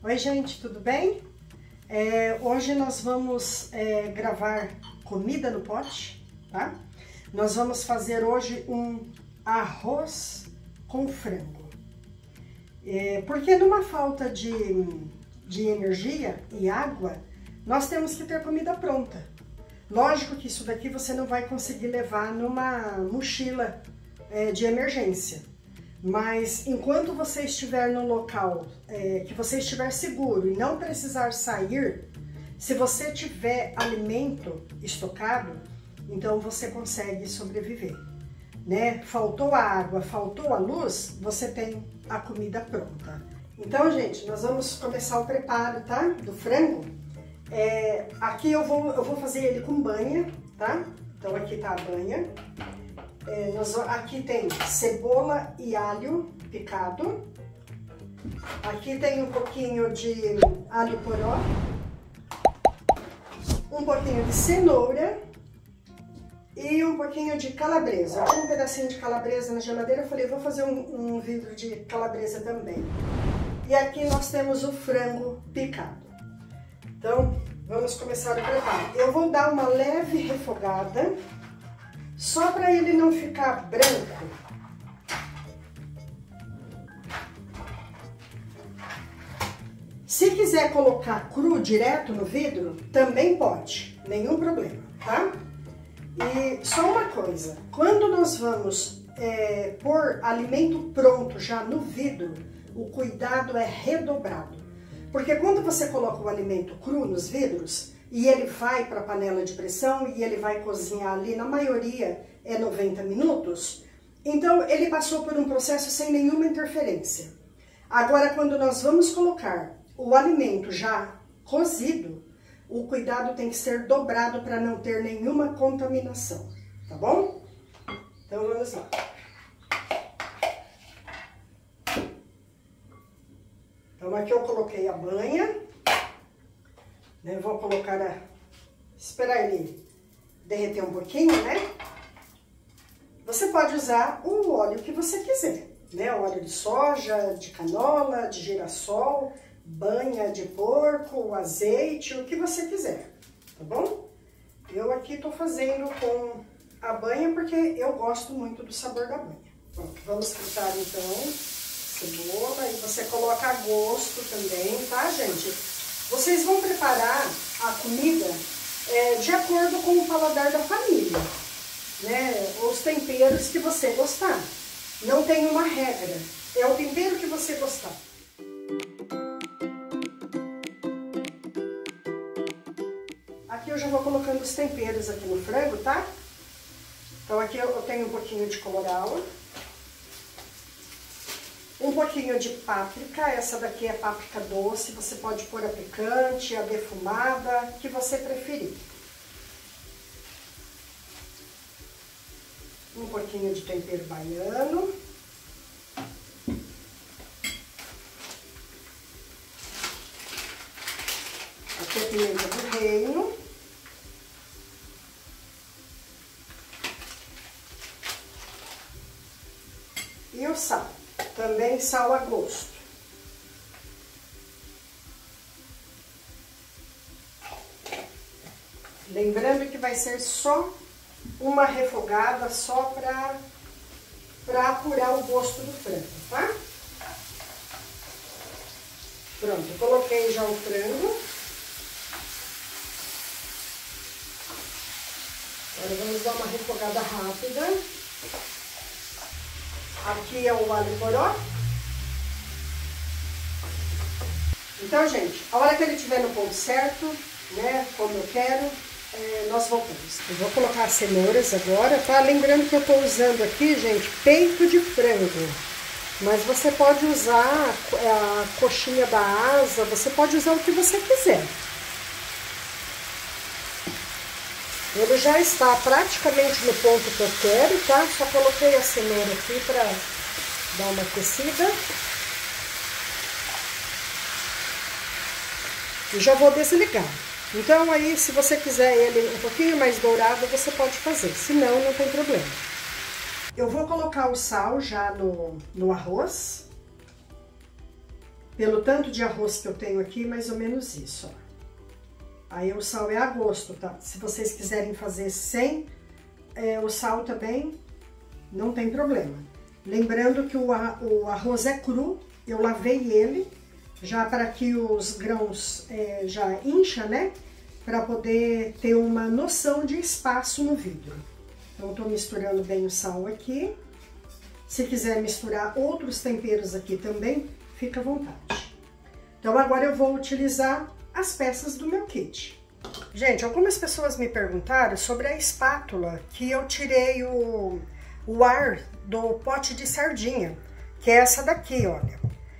Oi gente, tudo bem? Hoje nós vamos gravar comida no pote, tá? Nós vamos fazer hoje um arroz com frango. Porque numa falta de energia e água, nós temos que ter comida pronta. Lógico que isso daqui você não vai conseguir levar numa mochila de emergência. Mas enquanto você estiver no local que você estiver seguro e não precisar sair, se você tiver alimento estocado, então você consegue sobreviver, né? Faltou a água, faltou a luz, você tem a comida pronta. Então, gente, nós vamos começar o preparo, tá? Do frango. Aqui eu vou fazer ele com banha, tá? Então aqui tá a banha. Aqui tem cebola e alho picado. Aqui tem um pouquinho de alho poró, um pouquinho de cenoura e um pouquinho de calabresa. Eu tinha um pedacinho de calabresa na geladeira, eu falei, vou fazer um vidro de calabresa também. E aqui nós temos o frango picado. Então, vamos começar o preparo. Eu vou dar uma leve refogada, só para ele não ficar branco. Se quiser colocar cru direto no vidro, também pode, nenhum problema, tá? E só uma coisa, quando nós vamos pôr alimento pronto já no vidro, o cuidado é redobrado. Porque quando você coloca o alimento cru nos vidros, e ele vai para a panela de pressão e ele vai cozinhar ali, na maioria é 90 minutos, então ele passou por um processo sem nenhuma interferência. Agora, quando nós vamos colocar o alimento já cozido, o cuidado tem que ser dobrado para não ter nenhuma contaminação, tá bom? Então vamos lá. Então aqui eu coloquei a banha. Eu vou colocar, esperar ele derreter um pouquinho, né? Você pode usar o óleo que você quiser, né? Óleo de soja, de canola, de girassol, banha de porco, azeite, o que você quiser, tá bom? Eu aqui tô fazendo com a banha porque eu gosto muito do sabor da banha. Pronto, vamos fritar então cebola e você coloca a gosto também, tá, gente? Vocês vão preparar a comida de acordo com o paladar da família, né? Os temperos que você gostar. Não tem uma regra, é o tempero que você gostar. Aqui eu já vou colocando os temperos aqui no frango, tá? Então aqui eu tenho um pouquinho de colorau. Um pouquinho de páprica, essa daqui é páprica doce, você pode pôr a picante, a defumada, que você preferir. Um pouquinho de tempero baiano. Aqui a pimenta do reino. E o sal. Também sal a gosto. Lembrando que vai ser só uma refogada, só para apurar o gosto do frango, tá? Pronto, coloquei já o frango. Agora vamos dar uma refogada rápida. Aqui é o alho poró. Então, gente, a hora que ele estiver no ponto certo, né, como eu quero, nós voltamos. Eu vou colocar as cenouras agora, tá? Lembrando que eu tô usando aqui, gente, peito de frango. Mas você pode usar a coxinha da asa, você pode usar o que você quiser. Ele já está praticamente no ponto que eu quero, tá? Só coloquei a cenoura aqui para dar uma aquecida. E já vou desligar. Então aí, se você quiser ele um pouquinho mais dourado, você pode fazer. Se não, não tem problema. Eu vou colocar o sal já no arroz. Pelo tanto de arroz que eu tenho aqui, mais ou menos isso, ó. Aí o sal é a gosto, tá? Se vocês quiserem fazer sem o sal também, não tem problema. Lembrando que o arroz é cru, eu lavei ele, já para que os grãos já incha, né? Para poder ter uma noção de espaço no vidro. Então, eu tô misturando bem o sal aqui. Se quiser misturar outros temperos aqui também, fica à vontade. Então, agora eu vou utilizar as peças do meu kit. Gente, algumas pessoas me perguntaram sobre a espátula que eu tirei o ar do pote de sardinha, que é essa daqui, olha.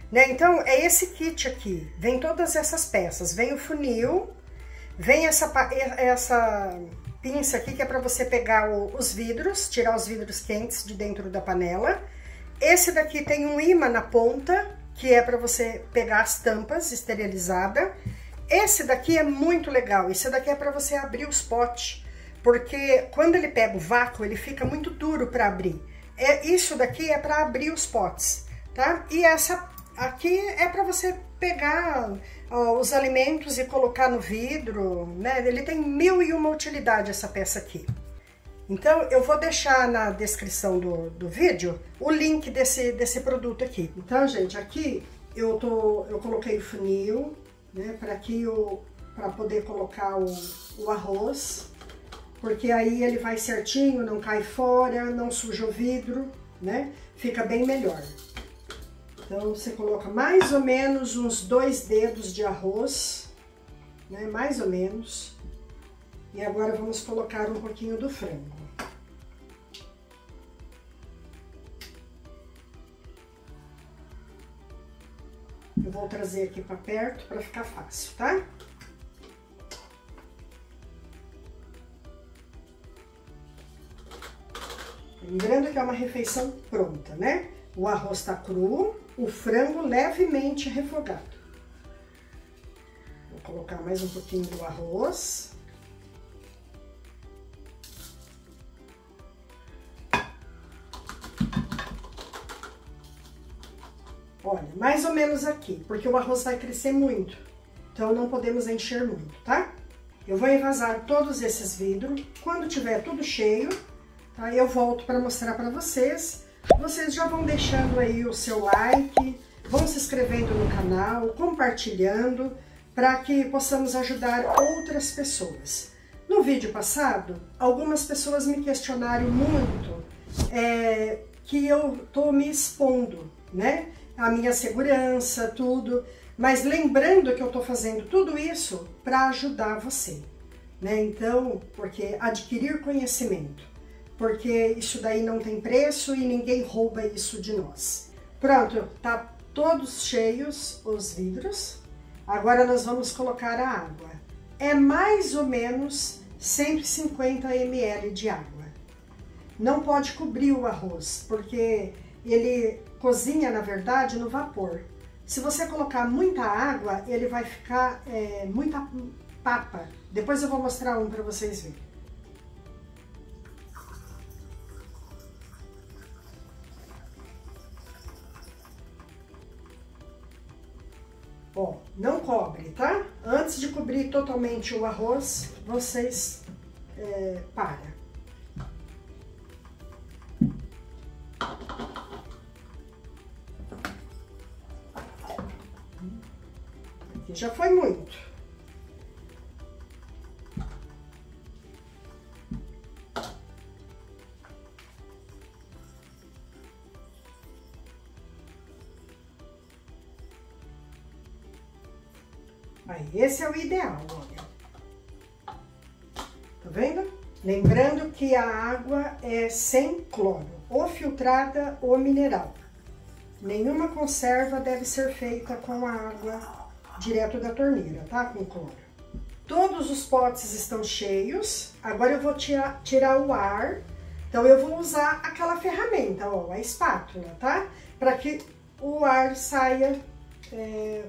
Né? Então, é esse kit aqui, vem todas essas peças, vem o funil, vem essa pinça aqui que é para você pegar os vidros, tirar os vidros quentes de dentro da panela. Esse daqui tem um imã na ponta, que é para você pegar as tampas esterilizada. Esse daqui é muito legal, esse daqui é para você abrir os potes, porque quando ele pega o vácuo, ele fica muito duro para abrir. Isso daqui é para abrir os potes, tá? E essa aqui é para você pegar os alimentos e colocar no vidro, né? Ele tem 1001 utilidade, essa peça aqui. Então, eu vou deixar na descrição do vídeo o link desse produto aqui. Então, gente, aqui eu coloquei o funil, né? Para poder colocar o arroz, porque aí ele vai certinho, não cai fora, não suja o vidro, né? Fica bem melhor. Então, você coloca mais ou menos uns 2 dedos de arroz, né? Mais ou menos. E agora vamos colocar um pouquinho do frango. Eu vou trazer aqui para perto para ficar fácil, tá? Lembrando que é uma refeição pronta, né? O arroz tá cru, o frango levemente refogado. Vou colocar mais um pouquinho do arroz. Olha, mais ou menos aqui, porque o arroz vai crescer muito, então não podemos encher muito, tá? Eu vou envasar todos esses vidros, quando tiver tudo cheio, tá? Eu volto para mostrar para vocês. Vocês já vão deixando aí o seu like, vão se inscrevendo no canal, compartilhando, para que possamos ajudar outras pessoas. No vídeo passado, algumas pessoas me questionaram muito que eu tô me expondo, né? A minha segurança, tudo, mas lembrando que eu tô fazendo tudo isso para ajudar você, né? Então, porque adquirir conhecimento, porque isso daí não tem preço e ninguém rouba isso de nós. Pronto, tá todos cheios os vidros. Agora nós vamos colocar a água. É mais ou menos 150 ml de água. Não pode cobrir o arroz, porque ele cozinha, na verdade, no vapor. Se você colocar muita água, ele vai ficar muita papa. Depois eu vou mostrar um para vocês verem. Ó, não cobre, tá? Antes de cobrir totalmente o arroz, vocês param. Aqui já foi muito. Aí, esse é o ideal, olha. Tá vendo? Lembrando que a água é sem cloro, ou filtrada ou mineral. Nenhuma conserva deve ser feita com a água direto da torneira, tá? Com cloro. Todos os potes estão cheios. Agora eu vou tirar o ar. Então eu vou usar aquela ferramenta, ó, a espátula, tá? Para que o ar saia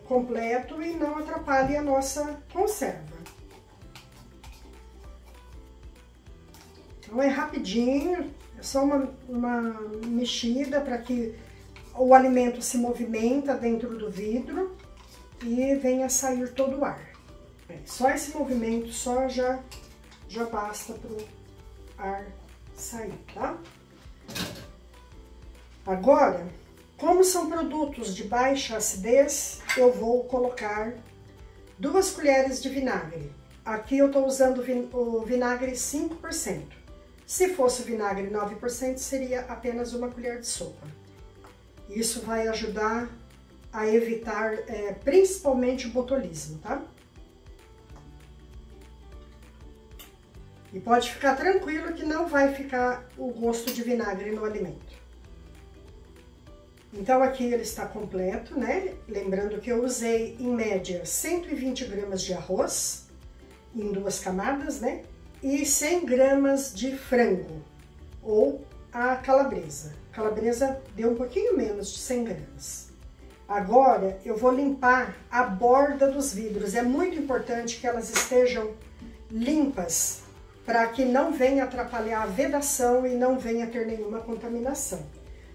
completo e não atrapalhe a nossa conserva. Então é rapidinho, é só uma mexida para que o alimento se movimenta dentro do vidro. e venha sair todo o ar. Só esse movimento só já basta para o ar sair, tá? Agora, como são produtos de baixa acidez, eu vou colocar 2 colheres de vinagre. Aqui eu tô usando o vinagre 5%. Se fosse o vinagre 9%, seria apenas 1 colher de sopa. Isso vai ajudar a evitar principalmente o botulismo, tá? E pode ficar tranquilo que não vai ficar o gosto de vinagre no alimento. Então aqui ele está completo, né? Lembrando que eu usei em média 120 gramas de arroz em 2 camadas, né? E 100 gramas de frango ou a calabresa. A calabresa deu um pouquinho menos de 100 gramas. Agora eu vou limpar a borda dos vidros. É muito importante que elas estejam limpas para que não venha atrapalhar a vedação e não venha ter nenhuma contaminação.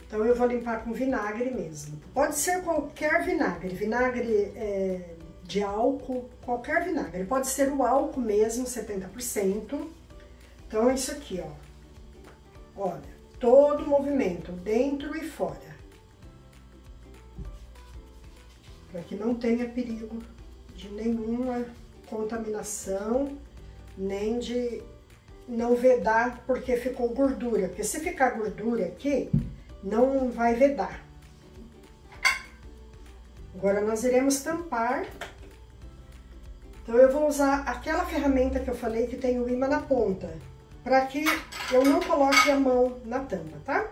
Então eu vou limpar com vinagre mesmo. Pode ser qualquer vinagre, vinagre de álcool, qualquer vinagre. Pode ser o álcool mesmo, 70%. Então é isso aqui, ó. Olha, todo o movimento, dentro e fora. Para que não tenha perigo de nenhuma contaminação, nem de não vedar porque ficou gordura. Porque se ficar gordura aqui, não vai vedar. Agora nós iremos tampar. Então eu vou usar aquela ferramenta que eu falei que tem o ímã na ponta, para que eu não coloque a mão na tampa, tá?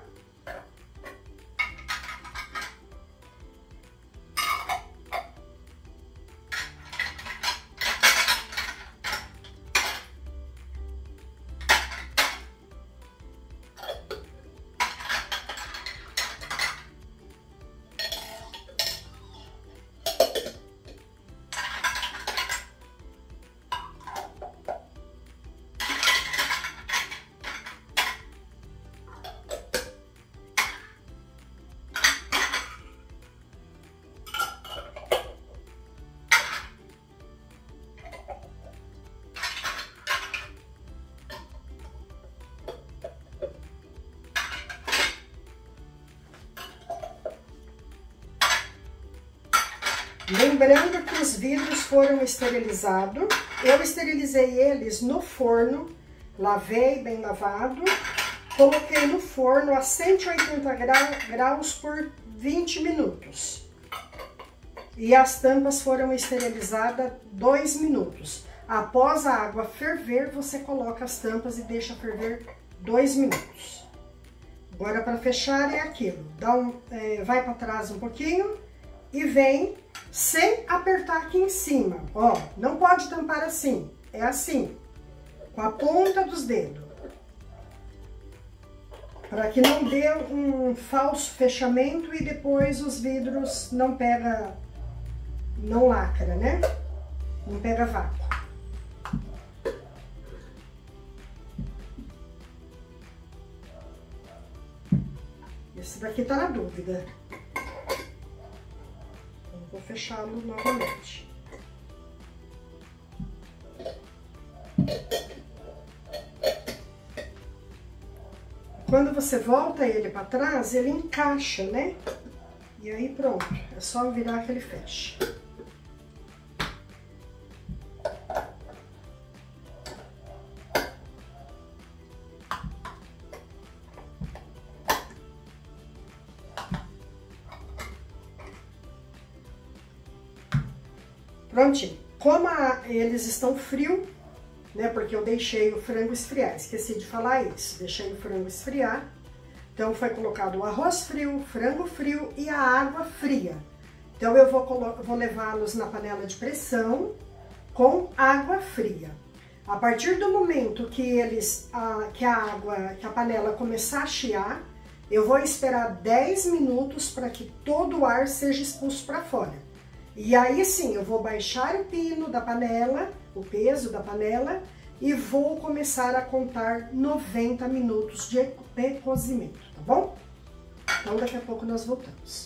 Lembrando que os vidros foram esterilizados, eu esterilizei eles no forno, lavei bem lavado, coloquei no forno a 180 graus por 20 minutos. E as tampas foram esterilizadas 2 minutos. Após a água ferver, você coloca as tampas e deixa ferver 2 minutos. Agora para fechar é aquilo, vai para trás um pouquinho e vem sem apertar aqui em cima, ó, não pode tampar assim, é assim, com a ponta dos dedos, para que não dê um falso fechamento e depois os vidros não pega, não lacra, né? Não pega vácuo. Esse daqui tá na dúvida. Vou fechá-lo novamente. Quando você volta ele para trás, ele encaixa, né? E aí pronto, é só virar que ele fecha. Prontinho. Como eles estão frios, né? Porque eu deixei o frango esfriar. Esqueci de falar isso. Deixei o frango esfriar. Então foi colocado o arroz frio, o frango frio e a água fria. Então eu vou levá-los na panela de pressão com água fria. A partir do momento que a panela começar a chiar, eu vou esperar 10 minutos para que todo o ar seja expulso para fora. E aí sim, eu vou baixar o pino da panela, o peso da panela, e vou começar a contar 90 minutos de cozimento, tá bom? Então daqui a pouco nós voltamos.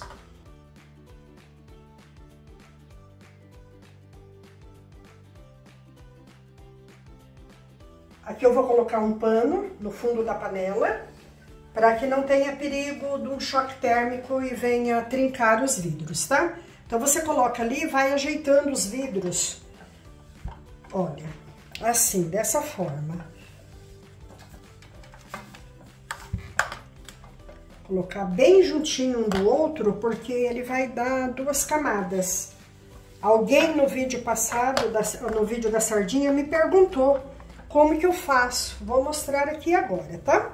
Aqui eu vou colocar um pano no fundo da panela, para que não tenha perigo de um choque térmico e venha trincar os vidros, tá? Então você coloca ali e vai ajeitando os vidros, olha, assim, dessa forma. Colocar bem juntinho um do outro, porque ele vai dar 2 camadas. Alguém no vídeo passado, no vídeo da sardinha, me perguntou como que eu faço. Vou mostrar aqui agora, tá?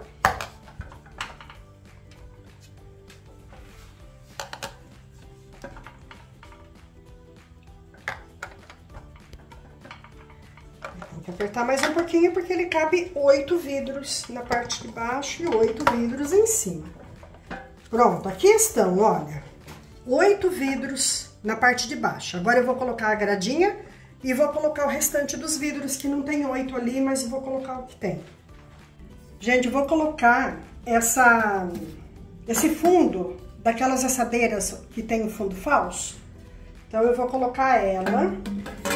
Tem que apertar mais um pouquinho, porque ele cabe 8 vidros na parte de baixo e 8 vidros em cima. Pronto, aqui estão, olha, 8 vidros na parte de baixo. Agora eu vou colocar a gradinha e vou colocar o restante dos vidros, que não tem 8 ali, mas eu vou colocar o que tem. Gente, eu vou colocar esse fundo daquelas assadeiras que tem o fundo falso. Então eu vou colocar ela,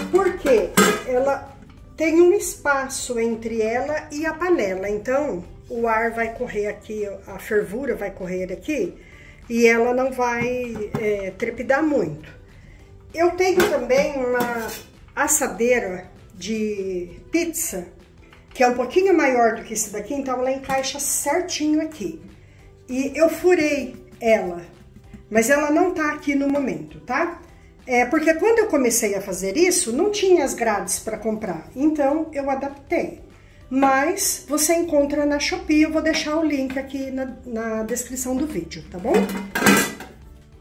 porque ela tem um espaço entre ela e a panela, então o ar vai correr aqui, a fervura vai correr aqui, e ela não vai trepidar muito. Eu tenho também uma assadeira de pizza, que é um pouquinho maior do que esse daqui, então ela encaixa certinho aqui. E eu furei ela, mas ela não tá aqui no momento, tá? Porque quando eu comecei a fazer isso, não tinha as grades para comprar, então eu adaptei. Mas você encontra na Shopee, eu vou deixar o link aqui na descrição do vídeo, tá bom?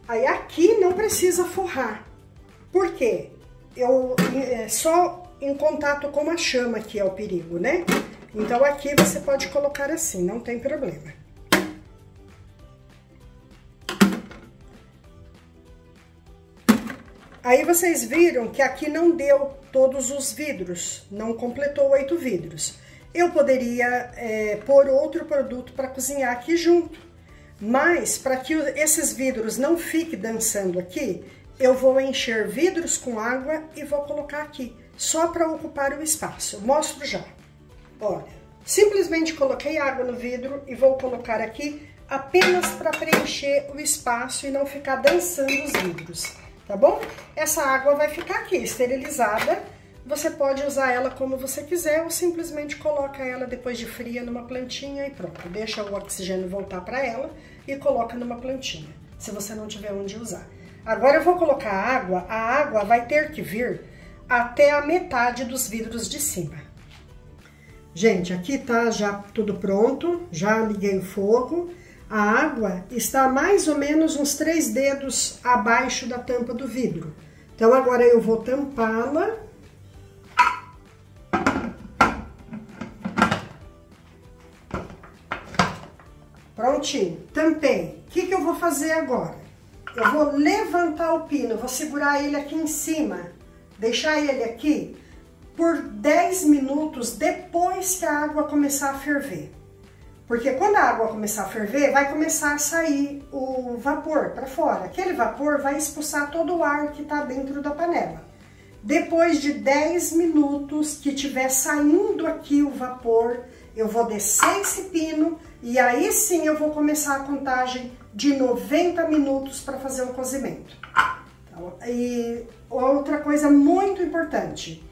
Aí aqui não precisa forrar. Por quê? Só em contato com a chama que é o perigo, né? Então aqui você pode colocar assim, não tem problema. Aí vocês viram que aqui não deu todos os vidros, não completou 8 vidros. Eu poderia pôr outro produto para cozinhar aqui junto, mas para que esses vidros não fiquem dançando aqui, eu vou encher vidros com água e vou colocar aqui, só para ocupar o espaço. Eu mostro já. Olha, simplesmente coloquei água no vidro e vou colocar aqui apenas para preencher o espaço e não ficar dançando os vidros, tá bom? Essa água vai ficar aqui esterilizada. Você pode usar ela como você quiser ou simplesmente coloca ela depois de fria numa plantinha e pronto. Deixa o oxigênio voltar para ela e coloca numa plantinha, se você não tiver onde usar. Agora eu vou colocar a água vai ter que vir até a metade dos vidros de cima. Gente, aqui tá já tudo pronto, já liguei o fogo. A água está mais ou menos uns 3 dedos abaixo da tampa do vidro. Então agora eu vou tampá-la. Prontinho, tampei. O que eu vou fazer agora? Eu vou levantar o pino, vou segurar ele aqui em cima, deixar ele aqui por 10 minutos depois que a água começar a ferver. Porque quando a água começar a ferver, vai começar a sair o vapor para fora. Aquele vapor vai expulsar todo o ar que está dentro da panela. Depois de 10 minutos que tiver saindo aqui o vapor, eu vou descer esse pino e aí sim eu vou começar a contagem de 90 minutos para fazer o cozimento. E outra coisa muito importante,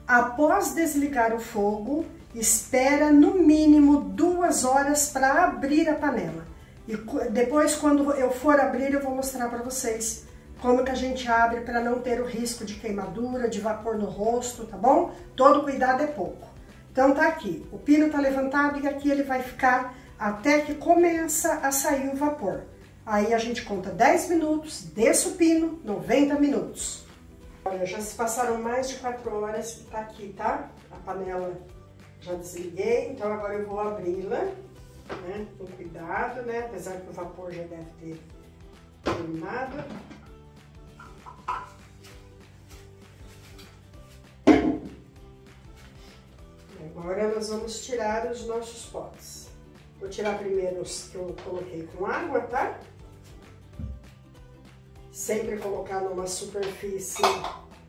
após desligar o fogo, espera no mínimo 2 horas para abrir a panela. E depois, quando eu for abrir, eu vou mostrar para vocês como que a gente abre para não ter o risco de queimadura, de vapor no rosto, tá bom? Todo cuidado é pouco. Então tá aqui, o pino tá levantado e aqui ele vai ficar até que começa a sair o vapor. Aí a gente conta 10 minutos, desce o pino, 90 minutos. Olha, já se passaram mais de 4 horas que tá aqui, tá? A panela já desliguei, então agora eu vou abri-la, né? Com cuidado, né? Apesar que o vapor já deve ter terminado. Agora nós vamos tirar os nossos potes. Vou tirar primeiro os que eu coloquei com água, tá? Sempre colocar numa superfície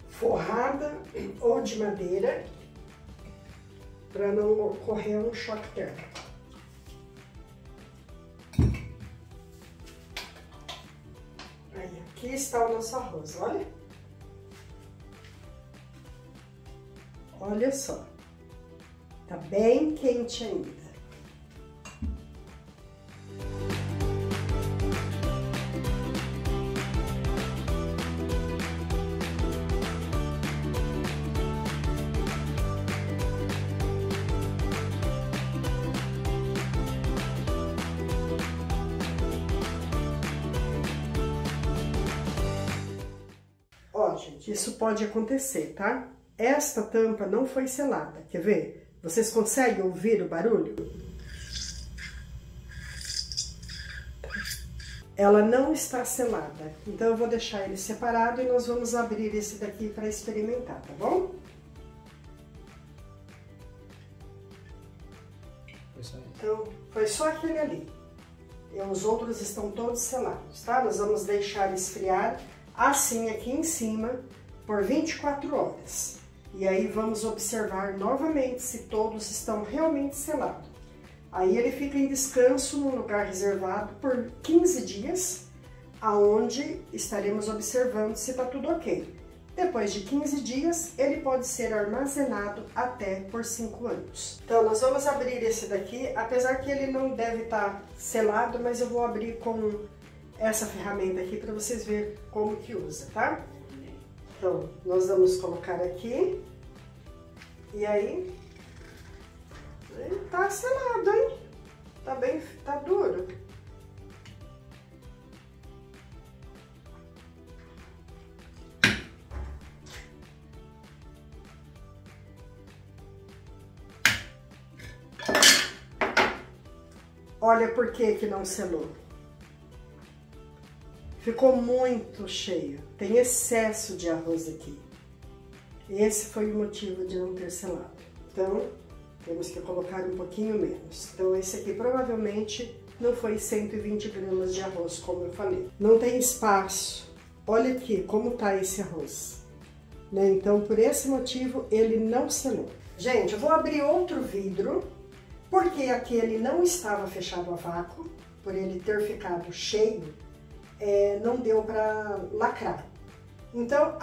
forrada ou de madeira. para não ocorrer um choque térmico. Aí, aqui está o nosso arroz, olha. Olha só, tá bem quente ainda. Ó, gente, isso pode acontecer, tá? Esta tampa não foi selada, quer ver? Vocês conseguem ouvir o barulho? Ela não está selada, então eu vou deixar ele separado e nós vamos abrir esse daqui para experimentar, tá bom? Então, foi só aquele ali. E os outros estão todos selados, tá? Nós vamos deixar esfriar assim aqui em cima por 24 horas. E aí vamos observar novamente se todos estão realmente selados. Aí ele fica em descanso num lugar reservado por 15 dias, aonde estaremos observando se está tudo ok. Depois de 15 dias, ele pode ser armazenado até por 5 anos. Então, nós vamos abrir esse daqui, apesar que ele não deve estar selado, mas eu vou abrir com essa ferramenta aqui para vocês verem como que usa, tá? Então, nós vamos colocar aqui, e aí, ele tá selado, hein? Tá duro. Olha por que não selou. Ficou muito cheio, tem excesso de arroz aqui. Esse foi o motivo de não ter selado. Então, temos que colocar um pouquinho menos. Então, esse aqui provavelmente não foi 120 gramas de arroz, como eu falei. Não tem espaço. Olha aqui como tá esse arroz. Né? Então, por esse motivo, ele não selou. Gente, eu vou abrir outro vidro, porque aquele não estava fechado a vácuo, por ele ter ficado cheio. Não deu para lacrar. Então,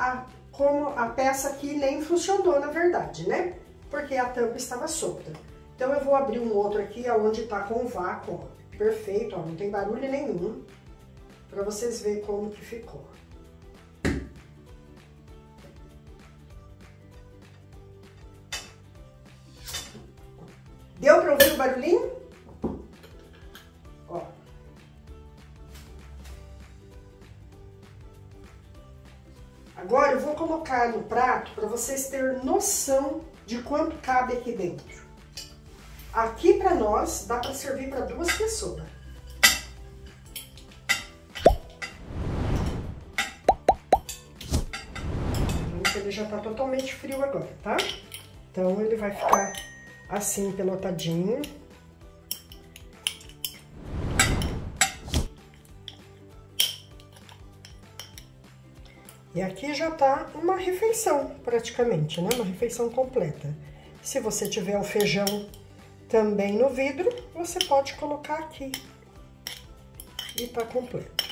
como a peça aqui nem funcionou, na verdade, né? Porque a tampa estava solta. Então, eu vou abrir um outro aqui, onde tá com o vácuo, ó. Perfeito, ó, não tem barulho nenhum, para vocês verem como que ficou. Deu para ouvir o barulhinho? Ó. Agora eu vou colocar no prato para vocês terem noção de quanto cabe aqui dentro. Aqui para nós dá para servir para 2 pessoas. Ele já tá totalmente frio agora, tá? Então ele vai ficar assim pelotadinho. E aqui já tá uma refeição, praticamente, né? Uma refeição completa. Se você tiver o feijão também no vidro, você pode colocar aqui. E tá completo.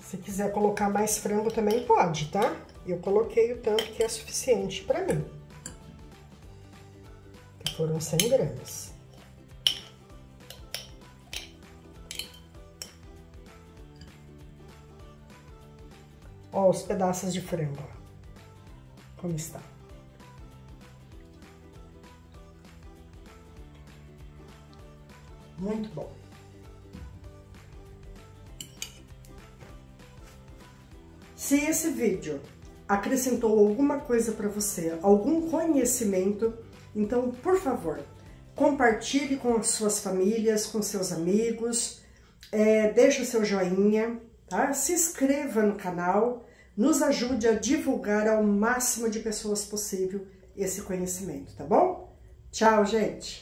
Se quiser colocar mais frango também pode, tá? Eu coloquei o tanto que é suficiente pra mim. Que foram 100 gramas. Ó, os pedaços de frango, ó, como está. Muito bom. Se esse vídeo acrescentou alguma coisa para você, algum conhecimento, então, por favor, compartilhe com as suas famílias, com seus amigos, deixe o seu joinha, tá? Se inscreva no canal, nos ajude a divulgar ao máximo de pessoas possível esse conhecimento, tá bom? Tchau, gente!